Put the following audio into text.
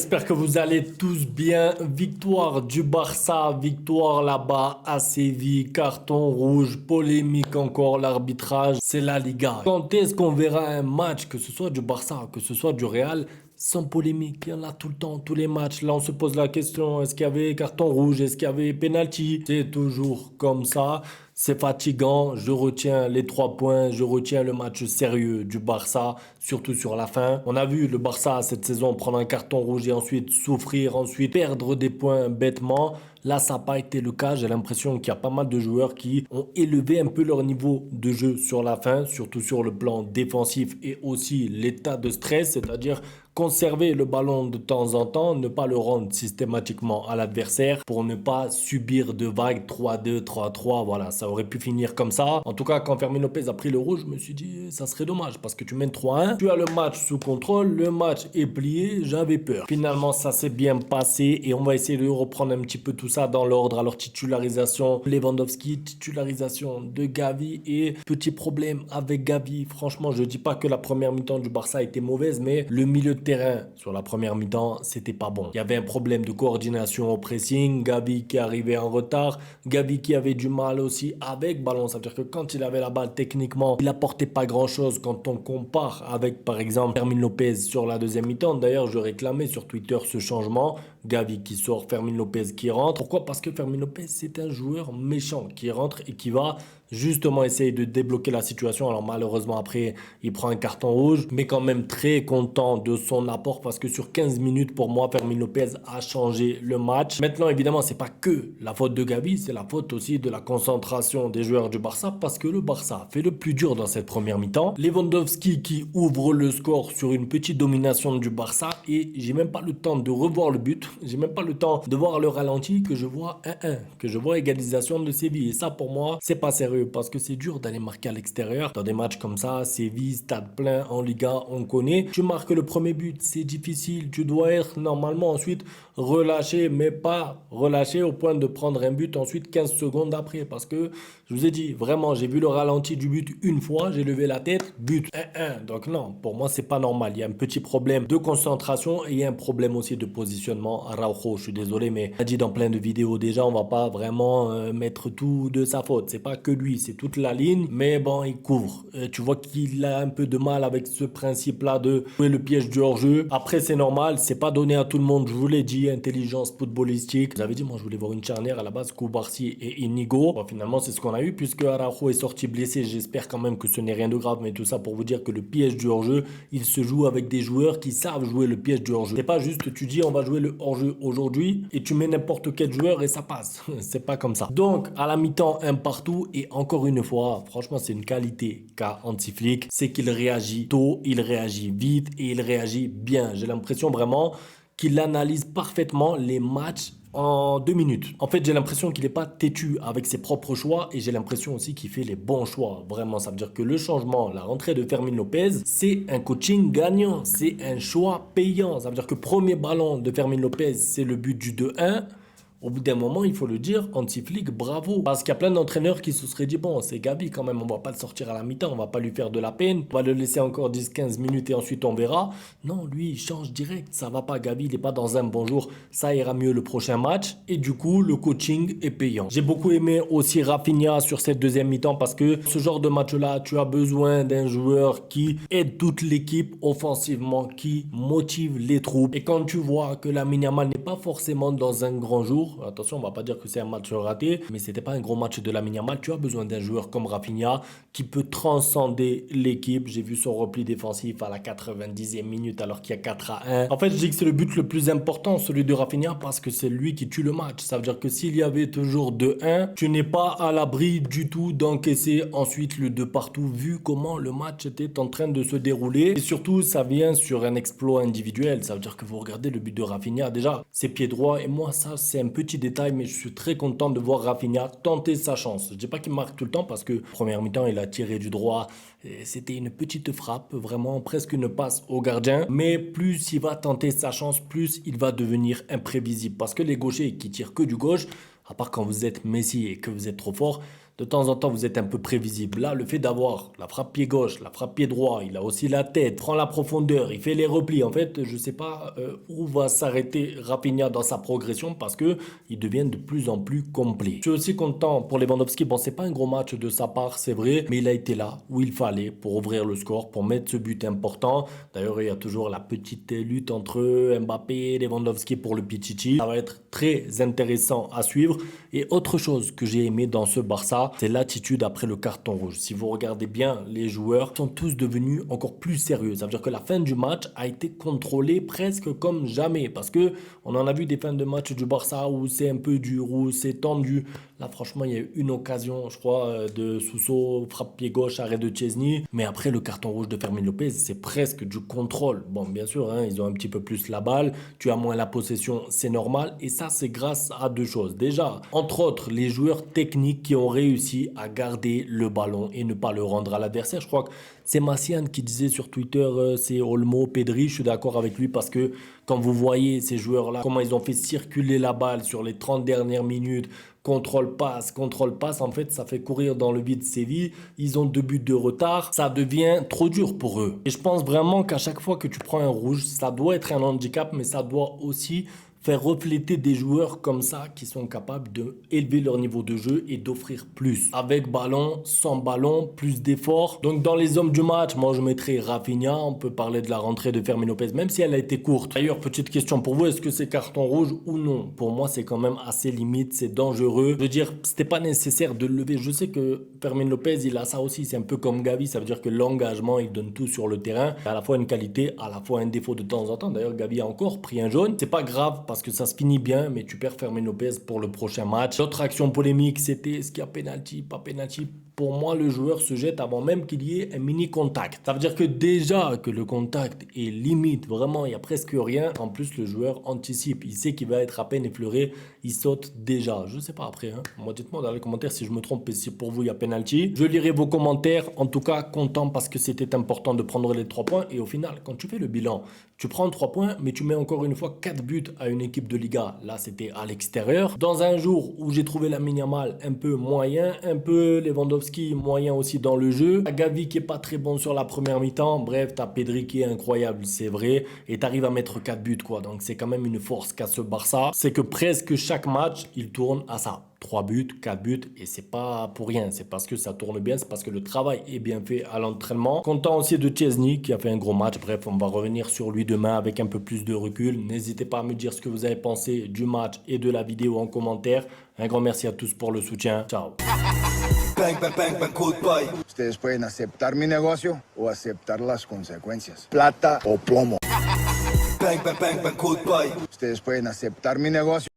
j'espère que vous allez tous bien. Victoire du Barça, victoire là-bas à Séville, carton rouge, polémique encore, l'arbitrage, c'est la Liga. Quand est-ce qu'on verra un match, que ce soit du Barça, que ce soit du Real, sans polémique? Il y en a tout le temps, tous les matchs. Là, on se pose la question, est-ce qu'il y avait carton rouge, est-ce qu'il y avait penalty? C'est toujours comme ça. C'est fatigant, je retiens les 3 points, je retiens le match sérieux du Barça, surtout sur la fin. On a vu le Barça cette saison prendre un carton rouge et ensuite souffrir, ensuite perdre des points bêtement. Là, ça n'a pas été le cas. J'ai l'impression qu'il y a pas mal de joueurs qui ont élevé un peu leur niveau de jeu sur la fin, surtout sur le plan défensif et aussi l'état de stress, c'est-à-dire conserver le ballon de temps en temps, ne pas le rendre systématiquement à l'adversaire pour ne pas subir de vagues 3-2, 3-3. Voilà, ça aurait pu finir comme ça. En tout cas, quand Fermin Lopez a pris le rouge, je me suis dit, ça serait dommage parce que tu mènes 3-1, tu as le match sous contrôle, le match est plié, j'avais peur. Finalement, ça s'est bien passé et on va essayer de reprendre un petit peu tout ça dans l'ordre. Alors, titularisation Lewandowski, titularisation de Gavi et petit problème avec Gavi. Franchement, je dis pas que la première mi-temps du Barça était mauvaise, mais le milieu de terrain sur la première mi-temps, c'était pas bon. Il y avait un problème de coordination au pressing, Gavi qui arrivait en retard, Gavi qui avait du mal aussi avec ballon. Ça veut dire que quand il avait la balle, techniquement, il apportait pas grand-chose quand on compare avec, par exemple, Fermin Lopez sur la deuxième mi-temps. D'ailleurs, je réclamais sur Twitter ce changement. Gavi qui sort, Fermin Lopez qui rentre. Pourquoi? Parce que Fermin Lopez, c'est un joueur méchant qui rentre et qui va justement essayer de débloquer la situation. Alors malheureusement après il prend un carton rouge, mais quand même très content de son apport parce que sur 15 minutes pour moi Fermin Lopez a changé le match. Maintenant évidemment c'est pas que la faute de Gavi, c'est la faute aussi de la concentration des joueurs du Barça parce que le Barça fait le plus dur dans cette première mi-temps. Lewandowski qui ouvre le score sur une petite domination du Barça et j'ai même pas le temps de revoir le but, j'ai même pas le temps de voir le ralenti que je vois 1-1, que je vois égalisation de Séville et ça pour moi c'est pas sérieux parce que c'est dur d'aller marquer à l'extérieur dans des matchs comme ça. Séville, stade plein en Liga, on connaît. Tu marques le premier but, c'est difficile. Tu dois être normalement ensuite relâché, mais pas relâché au point de prendre un but ensuite 15 secondes après. Parce que je vous ai dit, vraiment, j'ai vu le ralenti du but une fois, j'ai levé la tête, but 1-1. Donc non, pour moi, c'est pas normal. Il y a un petit problème de concentration et il y a un problème aussi de positionnement. Araujo, je suis désolé, mais on a dit dans plein de vidéos déjà, on va pas vraiment mettre tout de sa faute. C'est pas que lui, c'est toute la ligne, mais bon, il couvre. Tu vois qu'il a un peu de mal avec ce principe-là de jouer le piège du hors-jeu. Après, c'est normal, c'est pas donné à tout le monde, je vous l'ai dit, intelligence footballistique. Vous avez dit, moi, je voulais voir une charnière à la base, Koubarsi et Inigo. Bon, finalement, c'est ce qu'on a eu, puisque Araujo est sorti blessé. J'espère quand même que ce n'est rien de grave, mais tout ça pour vous dire que le piège du hors-jeu, il se joue avec des joueurs qui savent jouer le piège du hors-jeu. C'est pas juste, tu dis, on va jouer le hors-jeu aujourd'hui, et tu mets n'importe quel joueur et ça passe. C'est pas comme ça. Donc, à la mi-temps, un partout, et encore une fois, franchement, c'est une qualité qu'a Hansi-Flick, c'est qu'il réagit tôt, il réagit vite et il réagit bien. J'ai l'impression vraiment qu'il analyse parfaitement les matchs en 2 minutes. En fait, j'ai l'impression qu'il n'est pas têtu avec ses propres choix et j'ai l'impression aussi qu'il fait les bons choix. Vraiment, ça veut dire que le changement, la rentrée de Fermin Lopez, c'est un coaching gagnant, c'est un choix payant. Ça veut dire que premier ballon de Fermin Lopez, c'est le but du 2-1. Au bout d'un moment, il faut le dire, Hansi Flick, bravo. Parce qu'il y a plein d'entraîneurs qui se seraient dit, bon, c'est Gavi quand même, on va pas le sortir à la mi-temps, on va pas lui faire de la peine, on va le laisser encore 10-15 minutes et ensuite on verra. Non, lui, il change direct, ça va pas, Gavi, il est pas dans un bon jour, ça ira mieux le prochain match. Et du coup, le coaching est payant. J'ai beaucoup aimé aussi Rafinha sur cette deuxième mi-temps parce que ce genre de match-là, tu as besoin d'un joueur qui aide toute l'équipe offensivement, qui motive les troupes. Et quand tu vois que Lamine Yamal n'est pas forcément dans un grand jour, attention, on va pas dire que c'est un match raté, mais c'était pas un gros match de Lamine Yamal. Tu as besoin d'un joueur comme Rafinha qui peut transcender l'équipe. J'ai vu son repli défensif à la 90e minute alors qu'il y a 4-1. En fait, je dis que c'est le but le plus important, celui de Rafinha, parce que c'est lui qui tue le match. Ça veut dire que s'il y avait toujours 2-1, tu n'es pas à l'abri du tout d'encaisser ensuite le 2 partout, vu comment le match était en train de se dérouler. Et surtout, ça vient sur un exploit individuel. Ça veut dire que vous regardez le but de Rafinha, déjà, c'est pied droit. Et moi, ça, c'est un petit détail, mais je suis très content de voir Rafinha tenter sa chance. Je dis pas qu'il marque tout le temps parce que première mi-temps, il a tiré du droit. C'était une petite frappe, vraiment presque une passe au gardien. Mais plus il va tenter sa chance, plus il va devenir imprévisible. Parce que les gauchers qui tirent que du gauche, à part quand vous êtes Messi et que vous êtes trop fort, de temps en temps, vous êtes un peu prévisible. Là, le fait d'avoir la frappe pied gauche, la frappe pied droit, il a aussi la tête, prend la profondeur, il fait les replis. En fait, je ne sais pas où va s'arrêter Rafinha dans sa progression parce que il devient de plus en plus complet. Je suis aussi content pour Lewandowski. Bon, c'est pas un gros match de sa part, c'est vrai, mais il a été là où il fallait pour ouvrir le score, pour mettre ce but important. D'ailleurs, il y a toujours la petite lutte entre Mbappé et Lewandowski pour le Pichichi. Ça va être très intéressant à suivre. Et autre chose que j'ai aimé dans ce Barça, c'est l'attitude après le carton rouge. Si vous regardez bien, les joueurs sont tous devenus encore plus sérieux. Ça veut dire que la fin du match a été contrôlée presque comme jamais. Parce que on en a vu des fins de match du Barça où c'est un peu dur, où c'est tendu. Là, franchement, il y a eu une occasion, je crois, de Suso, frappe pied gauche, arrêt de Chesney. Mais après, le carton rouge de Fermin Lopez, c'est presque du contrôle. Bon, bien sûr, hein, ils ont un petit peu plus la balle. Tu as moins la possession, c'est normal. Et ça, c'est grâce à deux choses. Déjà, entre autres, les joueurs techniques qui ont réussi à garder le ballon et ne pas le rendre à l'adversaire. Je crois que c'est Massian qui disait sur Twitter, c'est Olmo, Pedri. Je suis d'accord avec lui parce que quand vous voyez ces joueurs-là, comment ils ont fait circuler la balle sur les 30 dernières minutes, contrôle passe, en fait, ça fait courir dans le vide Séville. Ils ont 2 buts de retard. Ça devient trop dur pour eux. Et je pense vraiment qu'à chaque fois que tu prends un rouge, ça doit être un handicap, mais ça doit aussi faire refléter des joueurs comme ça qui sont capables d'élever leur niveau de jeu et d'offrir plus. Avec ballon, sans ballon, plus d'efforts. Donc dans les hommes du match, moi je mettrais Rafinha. On peut parler de la rentrée de Fermin Lopez, même si elle a été courte. D'ailleurs, petite question pour vous, est-ce que c'est carton rouge ou non? Pour moi, c'est quand même assez limite, c'est dangereux. Je veux dire, c'était pas nécessaire de le lever. Je sais que Fermin Lopez, il a ça aussi. C'est un peu comme Gavi, ça veut dire que l'engagement, il donne tout sur le terrain. À la fois une qualité, à la fois un défaut de temps en temps. D'ailleurs, Gavi a encore pris un jaune. C'est pas grave parce que ça se finit bien, mais tu perds Fermin Lopez pour le prochain match. L'autre action polémique, c'était est-ce qu'il y a penalty, pas penalty? Pour moi, le joueur se jette avant même qu'il y ait un mini contact. Ça veut dire que déjà que le contact est limite, vraiment, il n'y a presque rien. En plus, le joueur anticipe. Il sait qu'il va être à peine effleuré. Il saute déjà. Je ne sais pas après. Hein. Moi, dites-moi dans les commentaires si je me trompe et si pour vous, il y a penalty. Je lirai vos commentaires. En tout cas, content parce que c'était important de prendre les 3 points. Et au final, quand tu fais le bilan, tu prends 3 points, mais tu mets encore une fois 4 buts à une équipe de Liga. Là, c'était à l'extérieur. Dans un jour où j'ai trouvé Lamine Yamal un peu moyen, un peu Lewandowski moyen aussi dans le jeu. T'as Gavi qui est pas très bon sur la première mi-temps. Bref, t'as Pedri qui est incroyable, c'est vrai. Et t'arrives à mettre 4 buts, quoi. Donc c'est quand même une force qu'a ce Barça. C'est que presque chaque match, il tourne à ça. 3 buts, 4 buts, et c'est pas pour rien, c'est parce que ça tourne bien, c'est parce que le travail est bien fait à l'entraînement. Content aussi de Chesney qui a fait un gros match. Bref, on va revenir sur lui demain avec un peu plus de recul. N'hésitez pas à me dire ce que vous avez pensé du match et de la vidéo en commentaire. Un grand merci à tous pour le soutien. Ciao. Bang, bang, bang, bang, good boy. Ustedes pueden aceptar mi negocio o aceptar las consecuencias. Plata o plomo. Bang, bang, bang, bang, good boy. Ustedes pueden aceptar mi negocio.